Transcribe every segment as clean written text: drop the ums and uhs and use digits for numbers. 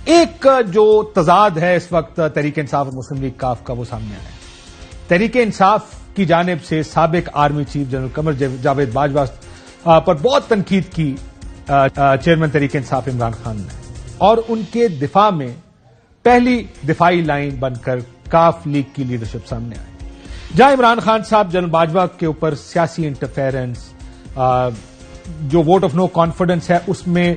एक जो तजाद है इस वक्त तहरीक इंसाफ और मुस्लिम लीग काफ का, वो सामने आया है। तहरीक इंसाफ की जानिब से साबिक army chief general Qamar Javed Bajwa पर बहुत तनकीद की चेयरमैन तहरीक इंसाफ इमरान खान ने, और उनके दिफा में पहली दिफाई लाइन बनकर काफ लीग की लीडरशिप सामने आई। जहां इमरान खान साहब जनरल बाजवा के ऊपर सियासी इंटरफेरेंस, जो वोट ऑफ नो कॉन्फिडेंस है उसमें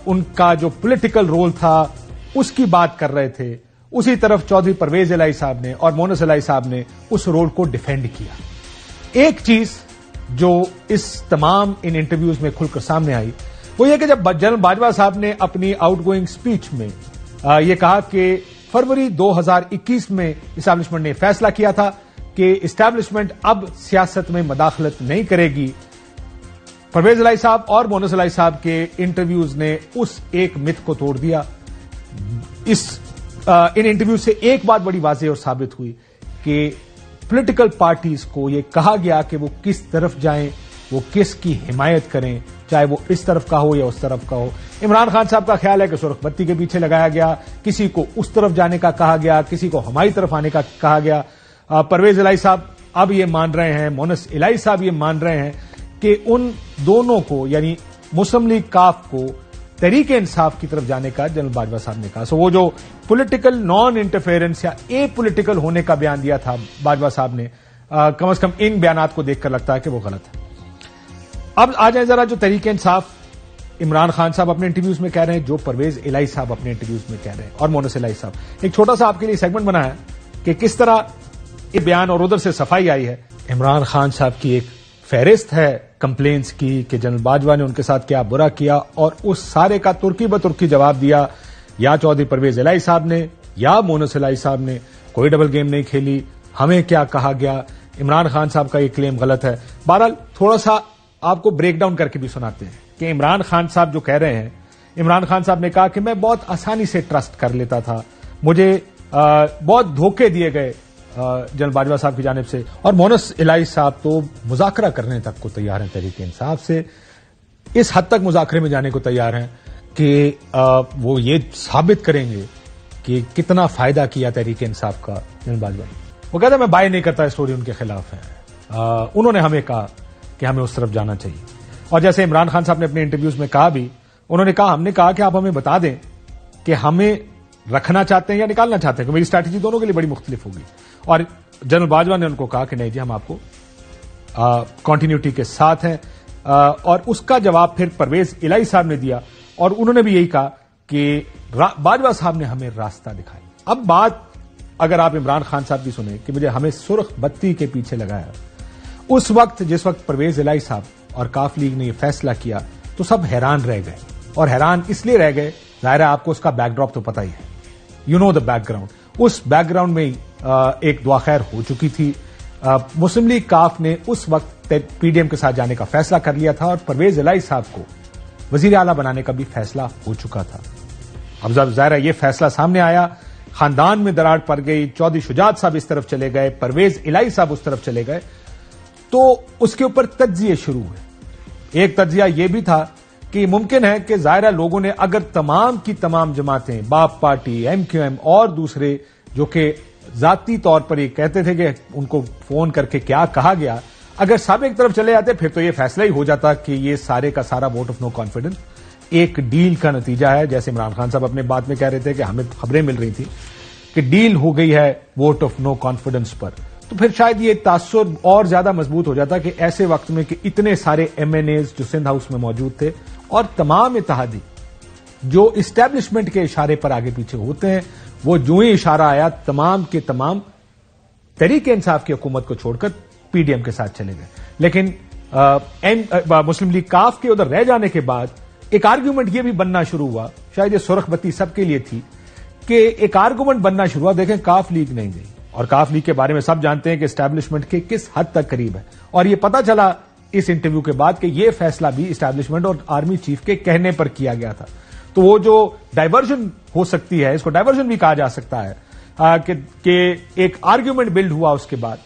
उनका जो पॉलिटिकल रोल था उसकी बात कर रहे थे, उसी तरफ चौधरी परवेज इलाही साहब ने और मोनस इलाही साहब ने उस रोल को डिफेंड किया। एक चीज जो इस तमाम इन इंटरव्यूज में खुलकर सामने आई वो ये कि जब जनरल बाजवा साहब ने अपनी आउटगोइंग स्पीच में यह कहा कि फरवरी 2021 में इस्टेब्लिशमेंट ने फैसला किया था कि इस्टेब्लिशमेंट अब सियासत में मदाखलत नहीं करेगी, परवेज इलाही साहब और मोनस इलाही साहब के इंटरव्यूज ने उस एक मिथ को तोड़ दिया। इन इंटरव्यू से एक बात बड़ी वाज़ेह और साबित हुई कि पॉलिटिकल पार्टीज को यह कहा गया कि वो किस तरफ जाएं, वो किसकी हिमायत करें, चाहे वो इस तरफ का हो या उस तरफ का हो। इमरान खान साहब का ख्याल है कि सुर्ख बत्ती के पीछे लगाया गया, किसी को उस तरफ जाने का कहा गया, किसी को हमारी तरफ आने का कहा गया। परवेज इलाही साहब अब ये मान रहे हैं, मोनस इलाही साहब ये मान रहे हैं कि उन दोनों को, यानी मुस्लिम लीग काफ को तहरीक इंसाफ की तरफ जाने का जनरल बाजवा साहब ने कहा। सो वो जो पॉलिटिकल नॉन इंटरफेरेंस या ए पॉलिटिकल होने का बयान दिया था बाजवा साहब ने, कम से कम इन बयानात को देखकर लगता है कि वो गलत है। अब आ जाए जरा जो तहरीक इंसाफ इमरान खान साहब अपने इंटरव्यूज में कह रहे हैं, जो परवेज इलाही साहब अपने इंटरव्यूज में कह रहे हैं, और मोनस इलाही साहब। एक छोटा सा आपके लिए सेगमेंट बना है कि किस तरह ये बयान और उधर से सफाई आई है। इमरान खान साहब की एक फहरिस्त है कंप्लेंट्स की कि जनरल बाजवा ने उनके साथ क्या बुरा किया, और उस सारे का तुर्की ब तुर्की जवाब दिया या चौधरी परवेज इलाही साहब ने या मोनस इलाही साहब ने। कोई डबल गेम नहीं खेली, हमें क्या कहा गया, इमरान खान साहब का ये क्लेम गलत है। बहरहाल थोड़ा सा आपको ब्रेक डाउन करके भी सुनाते हैं कि इमरान खान साहब जो कह रहे हैं। इमरान खान साहब ने कहा कि मैं बहुत आसानी से ट्रस्ट कर लेता था, मुझे बहुत धोखे दिए गए जनरल बाजवा साहब की जानिब से, और मोनस इलाही साहब तो मुज़ाकरा करने तक को तैयार हैं तहरीक इंसाफ से, इस हद तक मुज़ाकरे में जाने को तैयार हैं कि वो ये साबित करेंगे कि कितना फायदा किया तहरीक इंसाफ का जनरल बाजवा ने। वो कहते हैं मैं बाय नहीं करता, स्टोरी उनके खिलाफ है, उन्होंने हमें कहा कि हमें उस तरफ जाना चाहिए। और जैसे इमरान खान साहब ने अपने इंटरव्यूज में कहा भी, उन्होंने कहा हमने कहा कि आप हमें बता दें कि हमें रखना चाहते हैं या निकालना चाहते हैं, कि मेरी स्ट्रैटेजी दोनों के लिए बड़ी मुख्तलिफ होगी। और जनरल बाजवा ने उनको कहा कि नहीं जी, हम आपको कॉन्टिन्यूटी के साथ हैं। और उसका जवाब फिर परवेज इलाही साहब ने दिया, और उन्होंने भी यही कहा कि बाजवा साहब ने हमें रास्ता दिखाया। अब बात अगर आप इमरान खान साहब की सुने कि मुझे हमें सुर्ख बत्ती के पीछे लगाया, उस वक्त जिस वक्त परवेज इलाही साहब और काफ लीग ने यह फैसला किया तो सब हैरान रह गए, और हैरान इसलिए रह गए, जाहिर है आपको उसका बैकड्रॉप तो पता ही है, यू नो द बैकग्राउंड। उस बैकग्राउंड में एक दुआ खैर हो चुकी थी। मुस्लिम लीग काफ ने उस वक्त पीडीएम के साथ जाने का फैसला कर लिया था, और परवेज इलाही साहब को वजीर आला बनाने का भी फैसला हो चुका था। अब जब जाहिर है ये फैसला सामने आया, खानदान में दरार पड़ गई, चौधरी शुजात साहब इस तरफ चले गए, परवेज इलाही साहब उस तरफ चले गए, तो उसके ऊपर तज्जिए शुरू हुए। एक तज्जिया यह भी था कि मुमकिन है कि जाहिर लोगों ने अगर तमाम की तमाम जमातें, बाप पार्टी, एमक्यूएम और दूसरे जो कि जाती तौर पर ये कहते थे कि उनको फोन करके क्या कहा गया, अगर सब एक तरफ चले जाते फिर तो ये फैसला ही हो जाता कि ये सारे का सारा वोट ऑफ नो कॉन्फिडेंस एक डील का नतीजा है। जैसे इमरान खान साहब अपने बात में कह रहे थे कि हमें खबरें मिल रही थी कि डील हो गई है वोट ऑफ नो कॉन्फिडेंस पर, तो फिर शायद ये तासुर और ज्यादा मजबूत हो जाता कि ऐसे वक्त में कि इतने सारे एमएनएज जो सिंध हाउस में मौजूद थे और तमाम इत्तेहादी जो इस्टेब्लिशमेंट के इशारे पर आगे पीछे होते हैं, वो जो ही इशारा आया तमाम के तमाम तहरीक इंसाफ की हुकूमत को छोड़कर पीडीएम के साथ चले गए। लेकिन मुस्लिम लीग काफ के उधर रह जाने के बाद एक आर्ग्यूमेंट ये भी बनना शुरू हुआ, शायद ये सुर्ख बत्ती सबके लिए थी, कि एक आर्ग्यूमेंट बनना शुरू हुआ, देखें काफ लीग नहीं गई, और काफ लीग के बारे में सब जानते हैं कि एस्टैब्लिशमेंट के किस हद तक करीब है। और यह पता चला इस इंटरव्यू के बाद कि यह फैसला भी एस्टैब्लिशमेंट और आर्मी चीफ के कहने पर किया गया था। तो वो जो डाइवर्जन हो सकती है, इसको डाइवर्जन भी कहा जा सकता है, कि एक आर्ग्यूमेंट बिल्ड हुआ उसके बाद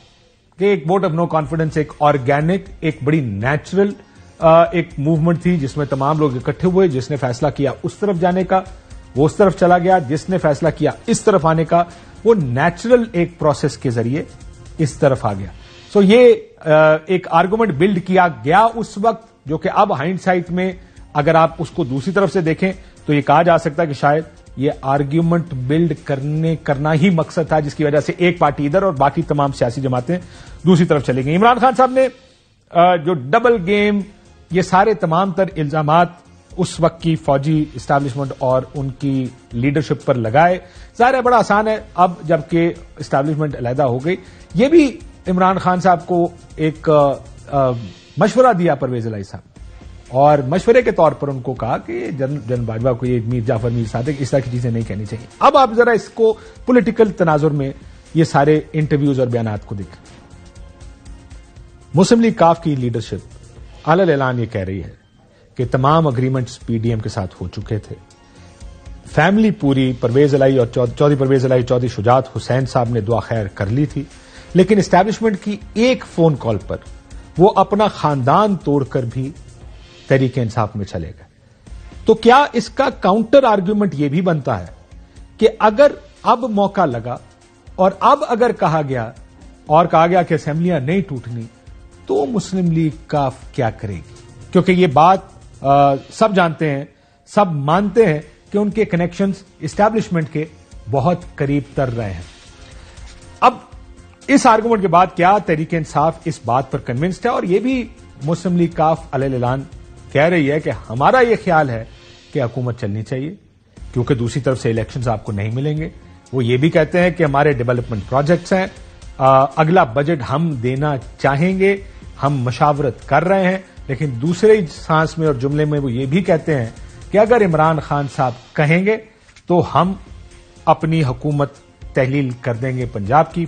कि एक वोट ऑफ नो कॉन्फिडेंस एक ऑर्गेनिक, एक बड़ी नेचुरल एक मूवमेंट थी जिसमें तमाम लोग इकट्ठे हुए, जिसने फैसला किया उस तरफ जाने का, वो उस तरफ चला गया, जिसने फैसला किया इस तरफ आने का वो नेचुरल एक प्रोसेस के जरिए इस तरफ आ गया। सो ये एक आर्गुमेंट बिल्ड किया गया उस वक्त, जो कि अब हाइंडसाइट में अगर आप उसको दूसरी तरफ से देखें तो ये कहा जा सकता है कि शायद ये आर्ग्यूमेंट बिल्ड करना ही मकसद था, जिसकी वजह से एक पार्टी इधर और बाकी तमाम सियासी जमातें दूसरी तरफ चली गई। इमरान खान साहब ने जो डबल गेम, ये सारे तमाम तर इल्जामात उस वक्त की फौजी इस्टेब्लिशमेंट और उनकी लीडरशिप पर लगाए। ज़ाहिर है बड़ा आसान है अब जबकि इस्टेब्लिशमेंट अलहदा हो गई। ये भी इमरान खान साहब को एक मशवरा दिया परवेज इलाही साहब, और मशवरे के तौर पर उनको कहा कि जनरल बाजवा को ये मीर जाफर मीर सादिक इस तरह की चीजें नहीं कहनी चाहिए। अब आप जरा इसको पॉलिटिकल तनाजुर में ये सारे इंटरव्यूज और बयानात को देखें। मुस्लिम लीग काफ की लीडरशिप अलल ऐलान ये कह रही है कि तमाम अग्रीमेंट्स पीडीएम के साथ हो चुके थे। फैमिली पूरी परवेज इलाही और चौधरी परवेज इलाही, चौधरी शुजात हुसैन साहब ने दुआ खैर कर ली थी, लेकिन एस्टैब्लिशमेंट की एक फोन कॉल पर वो अपना खानदान तोड़कर भी तहरीक इंसाफ में चले गए। तो क्या इसका काउंटर आर्ग्यूमेंट यह भी बनता है कि अगर अब मौका लगा और अब अगर कहा गया कि असेंबलियां नहीं टूटनी तो मुस्लिम लीग काफ क्या करेगी? क्योंकि ये बात सब जानते हैं, सब मानते हैं कि उनके कनेक्शंस एस्टैब्लिशमेंट के बहुत करीब तर रहे हैं। अब इस आर्गुमेंट के बाद क्या तहरीक इंसाफ इस बात पर कन्विंस्ड है? और यह भी मुस्लिम लीग काफ अलल ऐलान कह रही है कि हमारा यह ख्याल है कि हुकूमत चलनी चाहिए, क्योंकि दूसरी तरफ से इलेक्शंस आपको नहीं मिलेंगे। वो ये भी कहते हैं कि हमारे डेवलपमेंट प्रोजेक्ट्स हैं, अगला बजट हम देना चाहेंगे, हम मशावरत कर रहे हैं। लेकिन दूसरे सांस में और जुमले में वो ये भी कहते हैं कि अगर इमरान खान साहब कहेंगे तो हम अपनी हुकूमत तहलील कर देंगे पंजाब की।